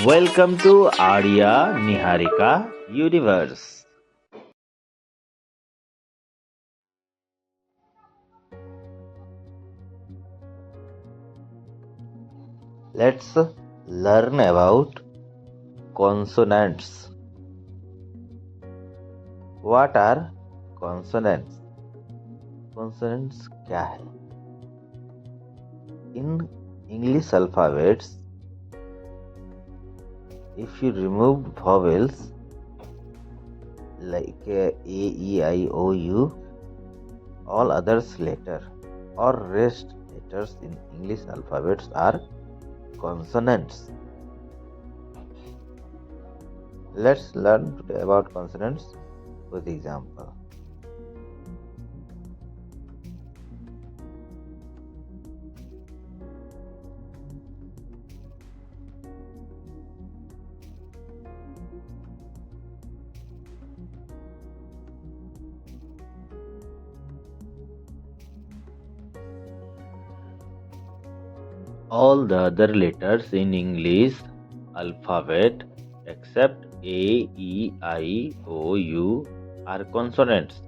Welcome to Arya Niharika Universe. Let's learn about consonants. What are consonants? Consonants क्या है? In English alphabets, if you remove vowels like A, E, I, O, U, all others letter or rest letters in English alphabets are consonants. Let's learn today about consonants with example. All the other letters in English alphabet except A, E, I, O, U are consonants.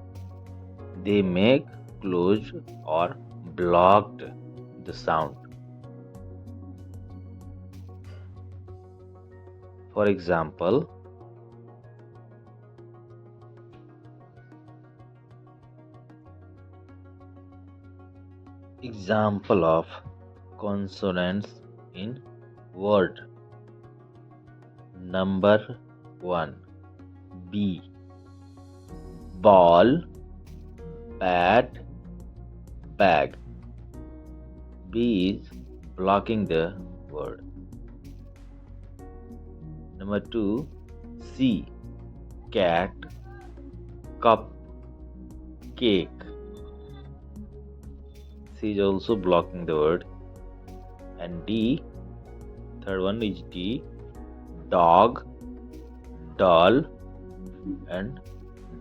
They make closed or blocked the sound. For example, of consonants in word. Number 1. B. Ball, bat, bag. B is blocking the word. Number 2. C. Cat, cup, cake. C is also blocking the word. And D, third one is D, dog, doll, and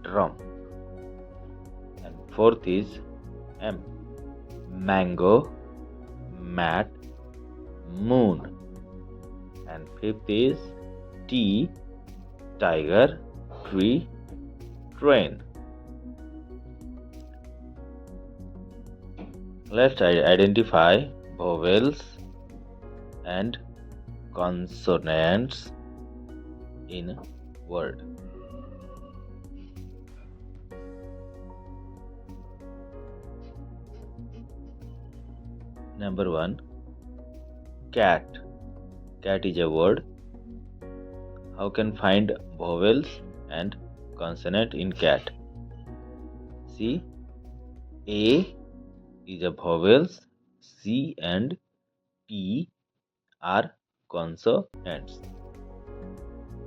drum. And fourth is M, mango, mat, moon. And fifth is T, tiger, tree, train. Let's identify vowels and consonants in word. Number 1. Cat. Cat is a word. How can find vowels and consonant in cat? See, A is a vowels, C and P are consonants.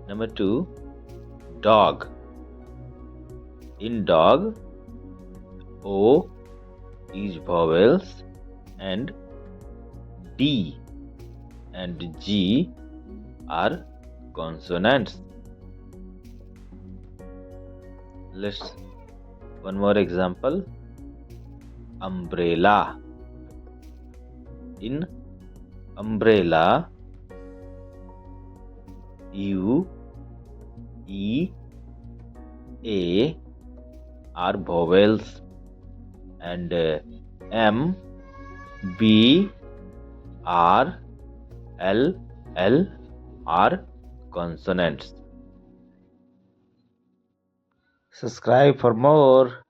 Number 2. Dog. In dog, O is vowels and D and G are consonants. Let's one more example. Umbrella. In umbrella, U, E, A are vowels and M, B, R, L are consonants. Subscribe for more.